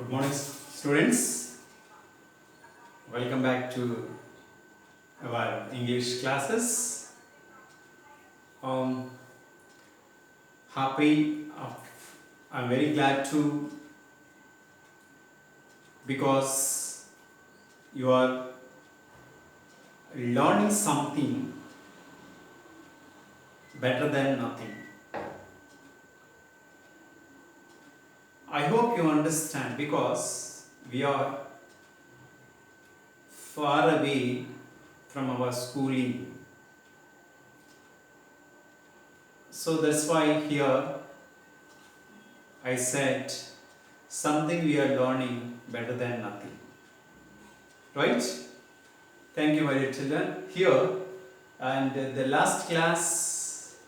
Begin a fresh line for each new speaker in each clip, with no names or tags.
Good morning, students. Welcome back to our English classes. Um, happy, I'm very glad to because you are learning something better than nothing. I hope you understand because we are far away from our schooling. So that's why here I said something we are learning better than nothing. Right? Thank you, my dear children. Here and the last class,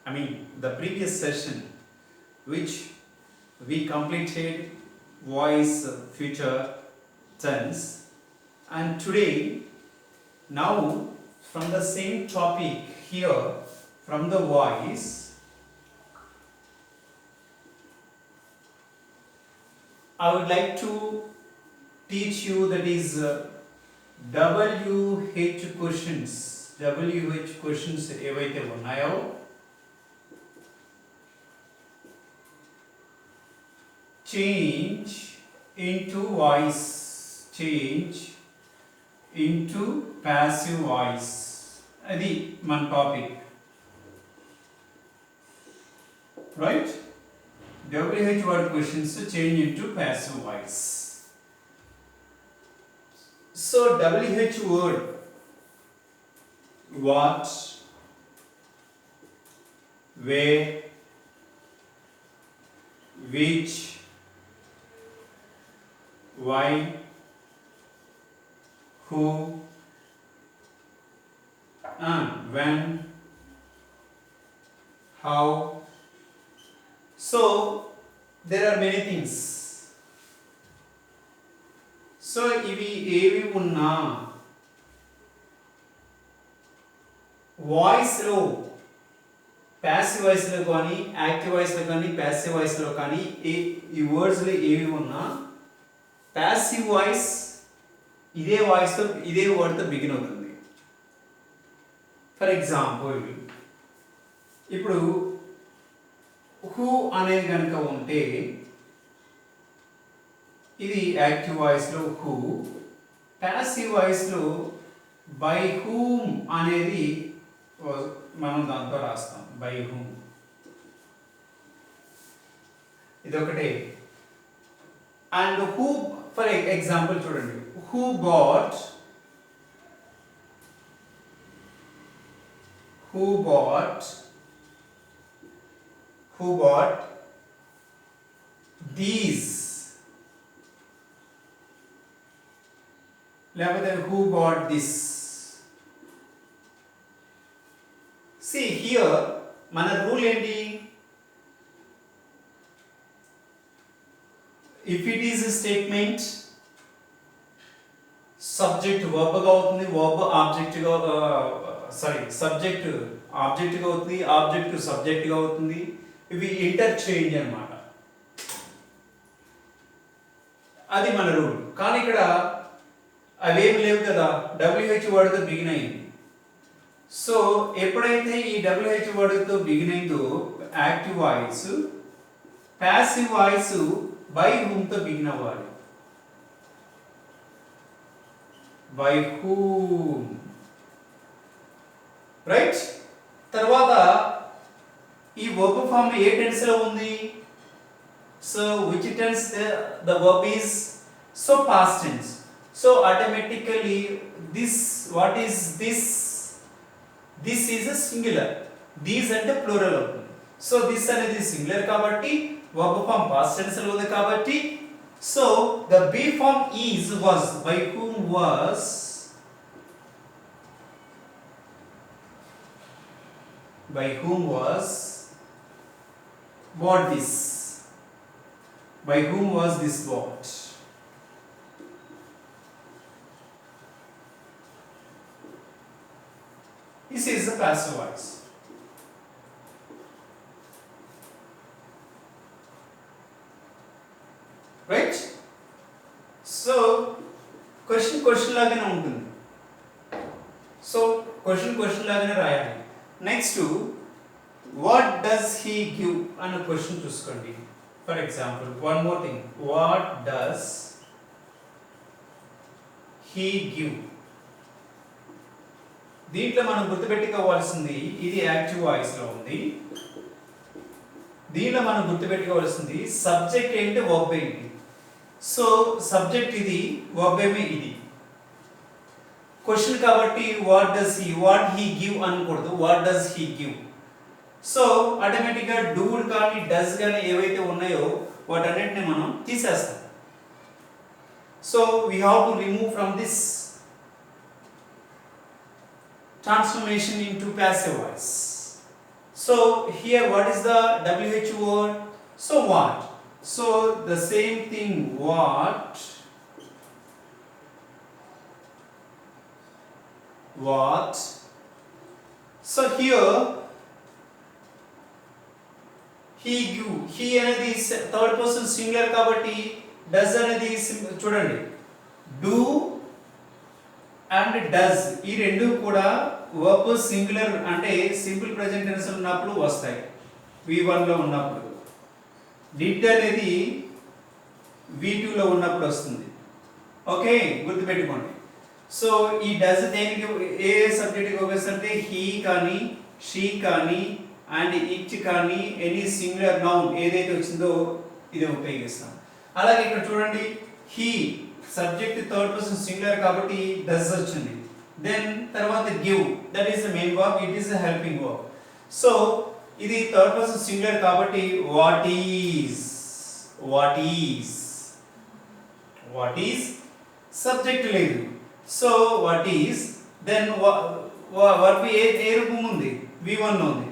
the previous session, which we completed voice future tense, and today, now from the same topic here, from the voice, I would like to teach you that is WH questions. WH questions ఏవైతే ఉన్నాయో change into voice, change into passive voice. అది మన topic, right? WH word questions change into passive voice. So WH word, what, where, which, why, who, and when, how. So there are many things. So ఇవి ఏవి ఉన్నా వాయిస్లో, passive వాయిస్లో కానీ active వాయిస్లో కానీ ప్యాసివ్ వాయిస్లో కానీ ఈ వర్డ్స్లో ఏవి ఉన్నా ప్యాసివ్ వాయిస్ ఇదే వాయిస్తో ఇదే వర్డ్తో బిగిన్ అవుతుంది. ఫర్ ఎగ్జాంపుల్ ఇప్పుడు హూ అనేది కనుక ఉంటే ఇది యాక్టివ్ వాయిస్లో హూ, ప్యాసివ్ వాయిస్లో బై హూమ్ అనేది మనం దాంతో రాస్తాం, బై హూమ్. ఇదొకటే. అండ్ హూ, ఫర్ ఎగ్జాంపుల్ చూడండి, హూ బాట్ these, లేకపోతే who bought this. See here మన రూల్ ఏంటి? if it is a statement, subject verb గా అవుతుంది, వర్బ్ ఆబ్జెక్ట్ గా సబ్జెక్ట్ ఆబ్జెక్ట్ గా అవుతుంది, ఆబ్జెక్ట్ సబ్జెక్ట్ గా అవుతుంది. ఇవి ఇంటర్చేంజ్ అన్నమాట. అది మన రూల్. కానీ ఇక్కడ అవేమి లేవు కదా, WH వర్డ్తో బిగిన్ అయింది. సో ఎప్పుడైతే ఈ WH వర్డ్తో బిగిన్ అయిందో active voice, passive voice by హూమ్తో బిగిన్ అవ్వాలి. By whom, right? తర్వాత ఈ వర్బ్ ఫామ్ ఏ టెన్స్ లో ఉంది? So which tense the verb is? So past tense. So automatically this, what is this? This is a singular. These అంటే plural అవుతుంది. So this అనేది singular కాబట్టి verb form past tense లో ఉంది కాబట్టి so the be form is was, by whom was, bought this. By whom was this bought? This is the passive voice. Right. So question లాగానే ఉంటుంది. So question లాగానే రాయాలి. Next what does he give అనే question చూసుకోండి. For example one more thing, what does he give. దీంట్లో మనం గుర్తుపెట్టుకోవాల్సింది, ఇది యాక్టివ్ వాయిస్ లో ఉంది. దీనిలో మనం గుర్తుపెట్టుకోవాల్సింది సబ్జెక్ట్ ఏంటి, వర్బ్ ఏంటి. సో సబ్జెక్ట్ ఇది, వర్బ్ ఏమి ఇది. క్వశ్చన్ కాబట్టి వాట్ హీ గివ్ అనకూడదు, what does he give. So automatic గా డూడ్ కానీ డస్ కానీ ఏవైతే ఉన్నాయో వాటన్నిటిని మనం తీసేస్తాం. So we have to remove from this transformation into passive voice. So here what is the WH word? So what? So the same thing, what so here he give, he అనేది third person singular కాబట్టి does అనేది చూడండి do and does he రెండు కూడా verb singular అంటే simple present tense ఉన్నప్పుడు వస్తాయి, V1 లో ఉన్నప్పుడు. డిడ్ అనేది V2 లో ఉన్నప్పుడు వస్తుంది. ఓకే, గుర్తుపెట్టుకోండి. సో ఈ డస్ దేనికి, ఏ సబ్జెక్ట్కి ఉపయోగిస్తుంటే హీ కానీ షీ కానీ అండ్ ఇట్ కానీ ఎనీ సింగులర్ నౌన్ ఏదైతే వచ్చిందో ఇది ఉపయోగిస్తాం. అలాగే ఇక్కడ చూడండి, he subject third person singular కాబట్టి డస్ వచ్చింది. దెన్ తర్వాత give, that is the main verb, it is the helping verb. So ఇది థర్డ్ పర్సన్ సింగులర్ కాబట్టి వాట్ ఈస్ సబ్జెక్ట్ లేదు. So what is, then verb ఏ రూపం ఉంది, V1 లో ఉంది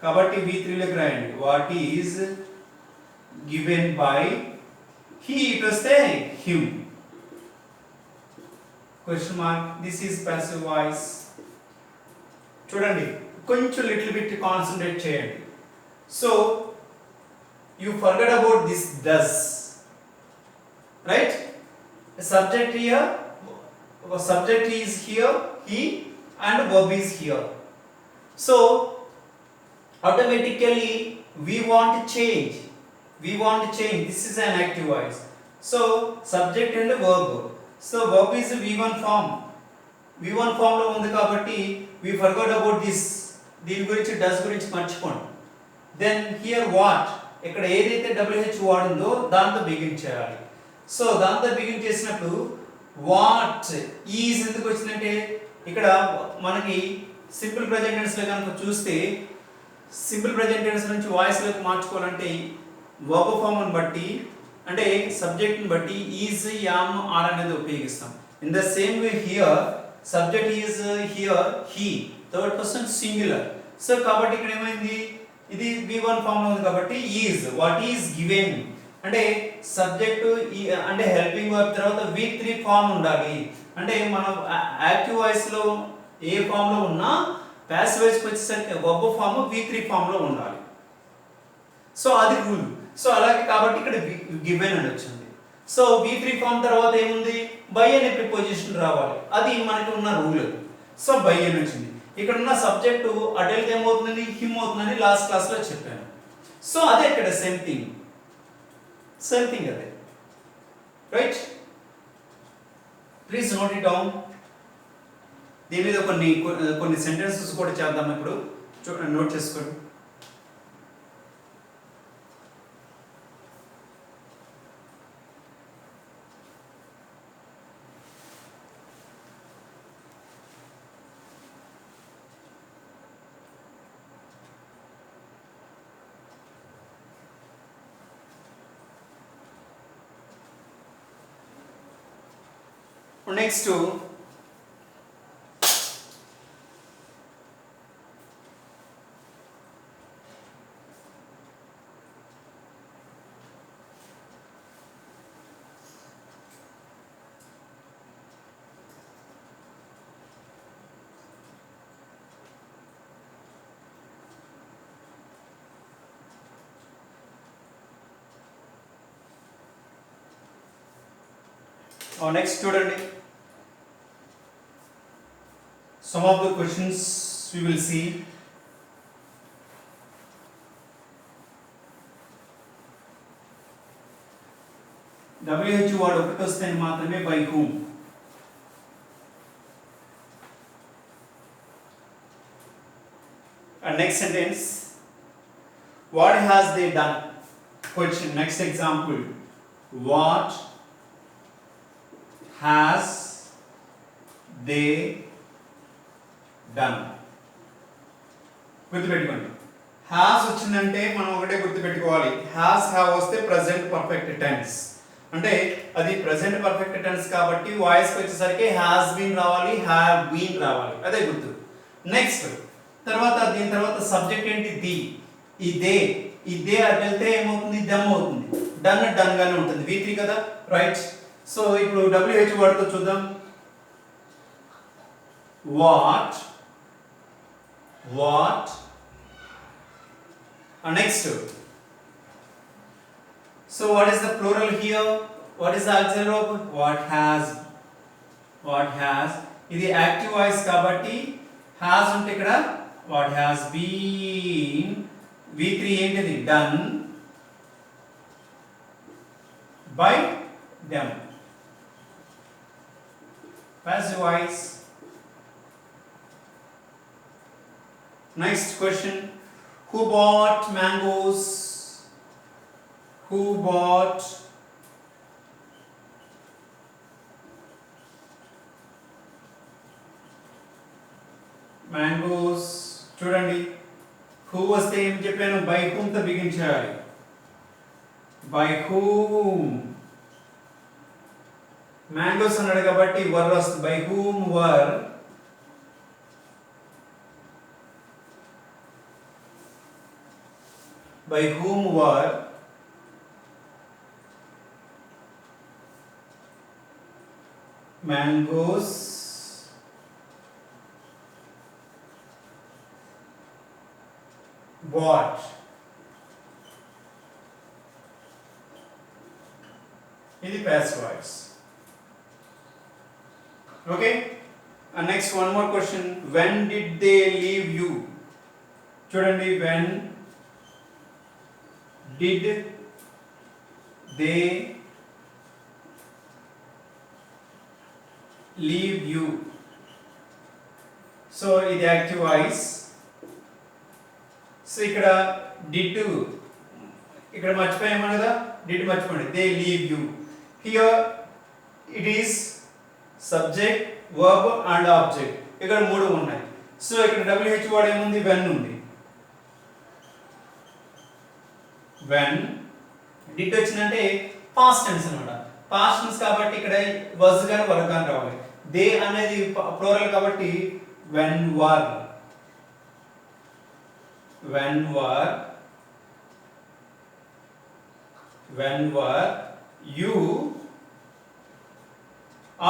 కాబట్టి V3 లోకి రాయండి. What is given by he, it వస్తే him. Question mark, this is passive voice. చూడండి కొంచెం లిటిల్ బిట్ కాన్సంట్రేట్ చేయండి. So you forget about this does, right? Subject here, subject is here he and verb is here. So automatically we want to change, this is an active voice. So subject and verb, so verb is V1 form లో ఉంది కాబట్టి we forgot about this, దీని గురించి does గురించి మర్చిపోండి. then here what, ఇక్కడ ఏదైతే WH వాడిందో దాంతో బిగిన్ చేయాలి. సో దాంతో బిగిన్ చేసినప్పుడు వాట్ ఈజ్ ఎందుకు వచ్చిందంటే, ఇక్కడ మనకి సింపుల్ ప్రెజెంట్ టెన్స్ లో కనుక చూస్తే, సింపుల్ ప్రెజెంట్ టెన్స్ నుంచి వాయిస్ లోకి మార్చుకోవాలంటే వర్బ్ ఫామ్ ని బట్టి అంటే సబ్జెక్ట్ ని బట్టి ఈజ్, యామ్, ఆర్ అనేది ఉపయోగిస్తాం. In the same way here subject is here he, third person singular. So కాబట్టి ఇక్కడ ఏమైంది, ఇది V1 ఫామ్ లో ఉంది కాబట్టి ఈజ్, వాట్ ఈజ్ గివెన్ అంటే సబ్జెక్ట్ అంటే హెల్పింగ్ వర్బ్ తర్వాత V3 ఫామ్ ఉండాలి. అంటే మనం యాక్టివ్ వాయిస్ లో ఏ ఫామ్ లో ఉన్నా పాసివ్ వాయిస్ కి వచ్చేసరికి వర్బ్ ఫామ్ V3 ఫామ్ లో ఉండాలి. సో అది రూల్. సో అలాగే కాబట్టి ఇక్కడ గివెన్ అని వచ్చింది. సో V3 ఫామ్ తర్వాత ఏముంది, బై అనే ప్రిపోజిషన్ రావాలి, అది మనకి ఉన్న రూల్. సో బై అని వచ్చింది. ఇక్కడ ఉన్న సబ్జెక్టు అటెల్కి ఏమవుతుందని, హిమ్ అవుతుందని లాస్ట్ క్లాస్ లో చెప్పాను. సో అదే ఇక్కడ సేమ్ థింగ్ అదే, right? Please note it down. దీని మీద కొన్ని సెంటెన్సెస్ కూడా చేద్దాం ఇప్పుడు, నోట్ చేసుకోండి. నెక్స్ట్ Next చూడండి, some of the questions we will see. WH వాడు ఒకటి వస్తే మాత్రమే by whom. And next sentence, what has they done? Question, next example, what has they done? గుర్తుపెట్టుకోండి, హ్యాస్ వచ్చిందంటే మనం ఒకటే గుర్తుపెట్టుకోవాలి, హ్యాస్ హ్యావ్ వస్తే ప్రెసెంట్ పర్ఫెక్ట్ టెన్స్, అంటే అది ప్రెసెంట్ పర్ఫెక్ట్ టెన్స్ కాబట్టి వాయిస్కి వచ్చేసరికి హ్యాస్ బీన్ రావాలి, హ్యావ్ బీన్ రావాలి, అదే గుర్తు. నెక్స్ట్ తర్వాత దీని తర్వాత సబ్జెక్ట్ ఏంటి, ది. ఈ దే అది వెళ్తే ఏమవుతుంది, దమ్ అవుతుంది, డన్ డన్ గానే ఉంటుంది, V3 కదా, రైట్. సో ఇప్పుడు WH వర్డ్తో చూద్దాం. What next, so what is the plural here, what is the auxiliary verb, what has ఇది యాక్టివ్ వాయిస్ కాబట్టి has ఉంటే ఇక్కడ what has been, V3 ఏంటిది, done by them, passive voice. Next question, who bought mangoes, who bought mangoes. చూడండి, who వస్తే ఏం చెప్పాను, by whom తో బిగించాలి, by whom. mangoes అన్నాడు కాబట్టి were వస్తుంది, by whom were mangoes bought. ఇది past voice. Okay, and next one more question, when did they leave you? చూడండి, when did they leave you? So ఇది యాక్టివ్ వాయిస్. సో ఇక్కడ did, ఇక్కడ మర్చిపోయాము కదా, did మర్చిపోండి, they leave you. Here it is subject, verb and object, ఇక్కడ మూడు ఉన్నాయి. So ఇక్కడ WH వర్డ్ ఏముంది, when ఉంది. when did వచ్చిందంటే పాస్ట్ టెన్స్ అన్నమాట, పాస్ట్ టెన్స్ కాబట్టి ఇక్కడ was గాని were గాని రావాలి. they అనేది ప్లూరల్ కాబట్టి when were you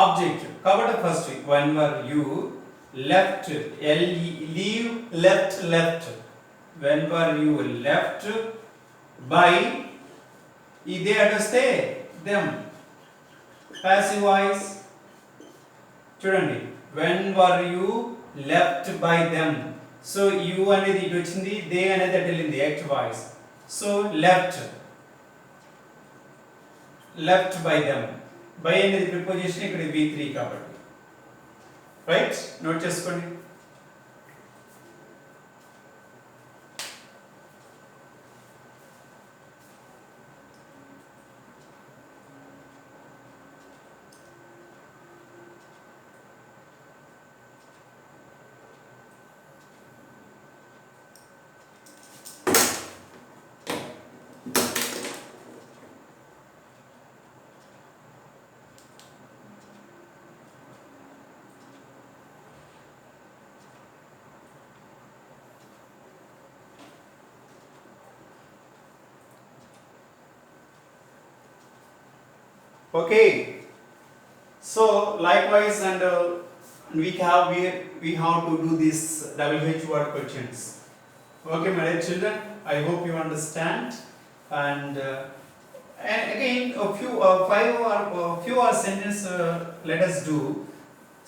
ఆబ్జెక్ట్ కాబట్టి first when were you left, leave left, when were you left by, ఇదే అటొస్తే them, passive voice. చూడండి, when were you left by them, so you అనేది ఇటు వచ్చింది, they అనేది అటు వెళ్ళింది, active voice. So left by them, by అనేది preposition, ఇక్కడ V3 కాబట్టి, రైట్, నోట్ చేసుకోండి. Okay, so likewise, and we have to do these WH word questions. Okay, my dear children, I hope you understand, and And again a few five or few or sentence let us do.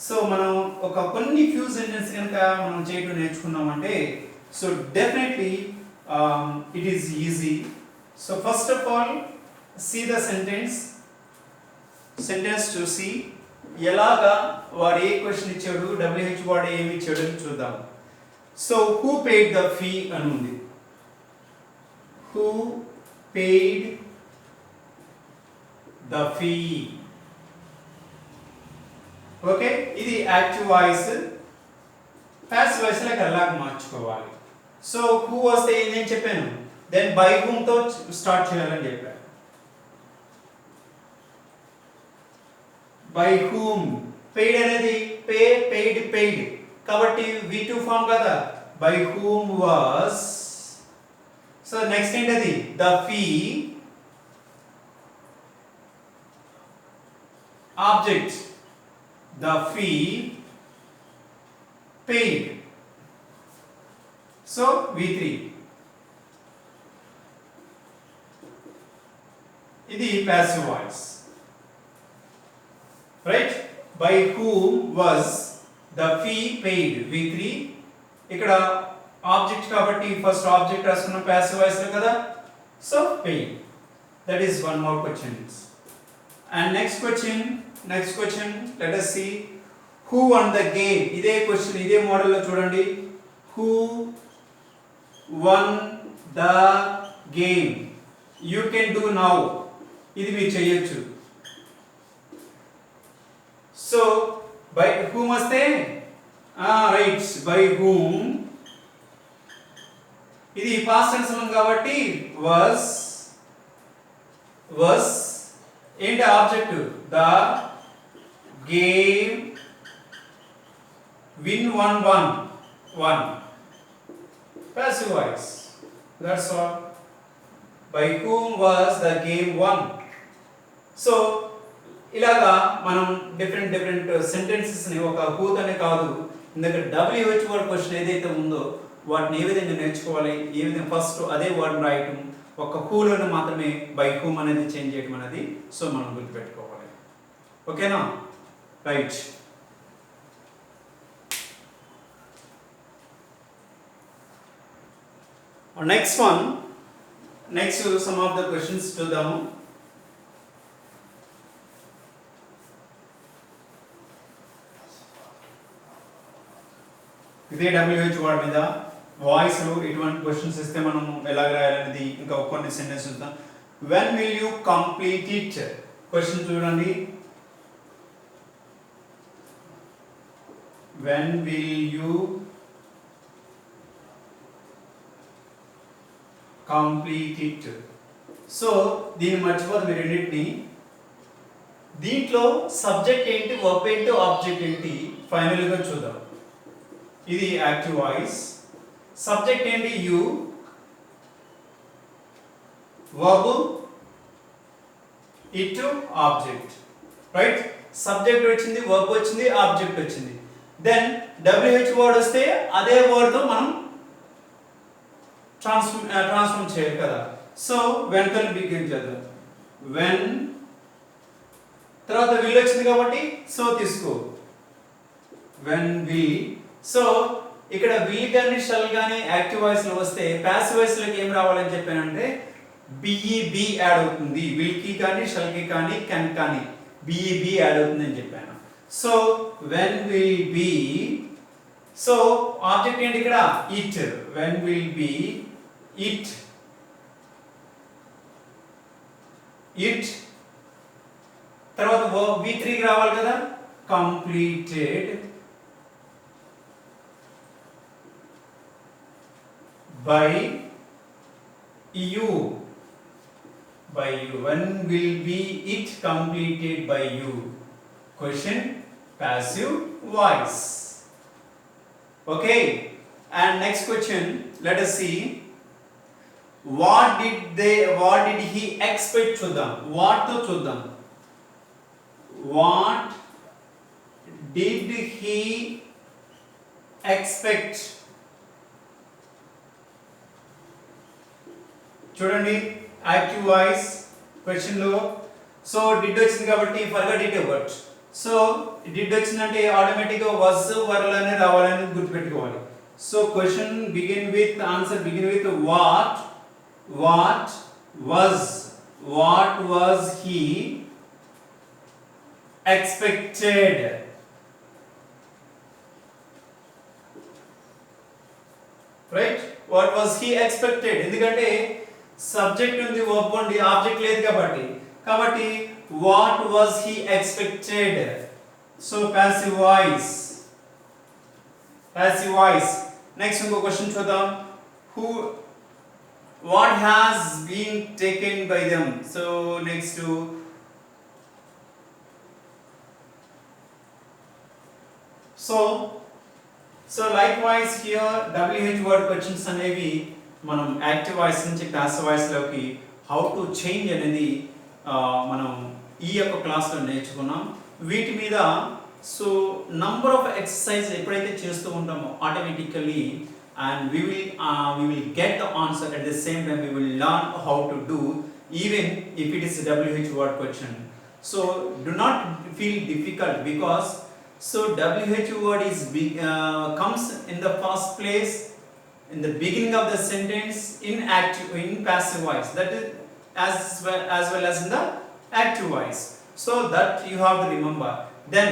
So మనం ఒక కొన్ని few sentence కనుక మనం చేయడం నేర్చుకున్నామంటే so definitely it is easy. So first of all see the sentence చూసి ఎలాగా వాడు ఏ క్వశ్చన్ ఇచ్చాడు, డబ్ల్యూహెచ్ వాడు ఏమి ఇచ్చాడు అని చూద్దాం. So who paid the fee అని ఉంది. Who paid the fee. Okay, ఇది యాక్టివ్ వాయిస్. ప్యాసివ్ వాయిస్ లాగా అలాగ మార్చుకోవాలి. సో హూ వస్తే నేను చెప్పాను, దెన్ బై హూమ్ తో స్టార్ట్ చేయాలని చెప్పాను. బై హూమ్, పెయిడ్ అనేది పే, పెయిడ్, పెయిడ్ కాబట్టి V2 ఫామ్ కదా. By whom was. So next ఏంటది, the fee object, the fee paid. So V3. ఇది passive voice, right? By whom was the fee paid? V3. ఇక్కడ object కాబట్టి first object రాసుకున్న passive voice లో కదా. So paid. That is one more question. And next question, let us see who won the game. ఇదే question ఇదే model లో చూడండి. who won the game. you can do now. ఇది మీరు చేయొచ్చు. సో by whom వస్తే రైట్, by whom ఇది past tense ఉంది కాబట్టి was ఏంటి object, the game win won. Passive voice. That's all. By whom was the game won? So ఇలాగా మనం డిఫరెంట్ సెంటెన్సెస్ ని ఒక హూ అనే కాదు, ఇందాక WH వర్డ్ క్వశ్చన్ ఏదైతే ఉందో వాటిని ఏ విధంగా నేర్చుకోవాలి, ఏ విధంగా ఫస్ట్ అదే వర్డ్ రాయటం, ఒక హూలోనే మాత్రమే బై హూమ్ అనేది చేంజ్ చేయడం అనేది సో మనం గుర్తుపెట్టుకోవాలి. ఓకేనా, right. Next some of the questions చూద్దాము. ఇదే WH వర్డ్ మీద వాయిస్ లో ఇటువంటి క్వశ్చన్స్ ఇస్తే మనం ఎలా రాయాలనేది ఇంకా కొన్ని సెంటెన్స్ చూద్దాం. when will you complete it? Question చూడండి. when will you complete it? So దీన్ని మర్చిపోదు మీరు రెండింటిని. దీంట్లో సబ్జెక్ట్ ఏంటి, వర్బ్ ఏంటి, ఆబ్జెక్ట్ ఏంటి ఫైనల్ గా చూద్దాం. ఇది యాక్టివ్ వాయిస్. సబ్జెక్ట్ ఏంటి you, verb it, object, right. Subject వచ్చింది, వర్బ్ వచ్చింది, ఆబ్జెక్ట్ వచ్చింది. దెన్ WH వర్డ్ వస్తే అదే వర్డ్ తో మనం ట్రాన్స్ఫార్మ్ చేయాలి కదా. సో వెన్ తో బిగిన్ చేద్దాం. వెన్ తర్వాత విల్ వచ్చింది కాబట్టి సో తీసుకో వెన్ విల్. సో ఇక్కడ విల్ కానీ షల్ కానీ యాక్టివ్ వాయిస్ లో వస్తే పాసివ్ వాయిస్ లోకి ఏం రావాలని చెప్పానంటే BEB యాడ్ అవుతుంది. విల్ కి కానీ షల్ కి కానీ కెన్ కానీ BEB యాడ్ అవుతుంది అని చెప్పాను. So when will be. So object ఏంటి ఇక్కడ it. When will be it. తర్వాత V3 కి రావాలి కదా, completed by you. When will be it completed by you? Question, passive voice. Okay, and next question, let us see what did he expect చూద్దాం. what తో చూద్దాం. what did he expect? చూడండి active voice question లో. So did వచ్చింది కాబట్టి forget it but. So did వచ్చిందంటే automatic గా was వరలోనే రావాలని గుర్తుపెట్టుకోవాలి. So question begin with answer begin with what was he expected. Right, what was he expected, ఎందుకంటే సబ్జెక్ట్ ఉంది వర్బ్ ఉంది ఆబ్జెక్ట్ లేదు కాబట్టి what was he expected. So passive voice. Next ఇంకో క్వశ్చన్ చూద్దాం. Who what has been taken by them. So next so likewise here WH word questions అనేవి మనం active voice నుంచి పాసివ్ వాయిస్ లోకి హౌ టు చేంజ్ అనేది మనం ఈ యొక్క క్లాస్ లో నేర్చుకున్నాం. వీటి మీద సో నంబర్ ఆఫ్ ఎక్సర్సైజ్ ఎప్పుడైతే చేస్తూ ఉంటామో automatically and we will get the answer. At the same time we will learn how to do even if it is a WH word question. So do not feel difficult because so WH word is comes in the first place in the beginning of the sentence in passive voice, that is as well as in the active voice. So that you have to remember. Then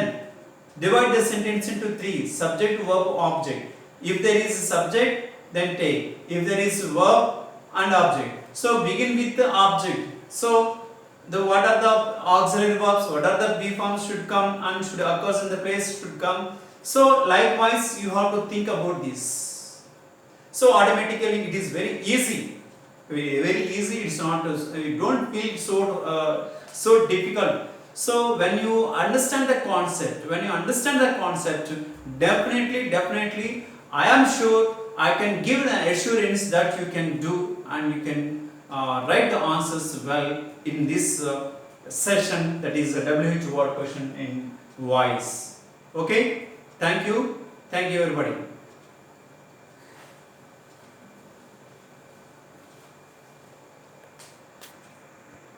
divide the sentence into three: subject, verb, object. If there is subject, then take. If there is verb and object, so begin with the object. So what are the auxiliary verbs, what are the be forms should come and should occurs in the place should come. So likewise you have to think about this. So automatically it is very easy, very easy. It's not you don't feel so difficult. So when you understand the concept, definitely I am sure I can give the assurance that you can do and you can write the answers well in this session, that is a WH word question in voice. Okay, thank you everybody.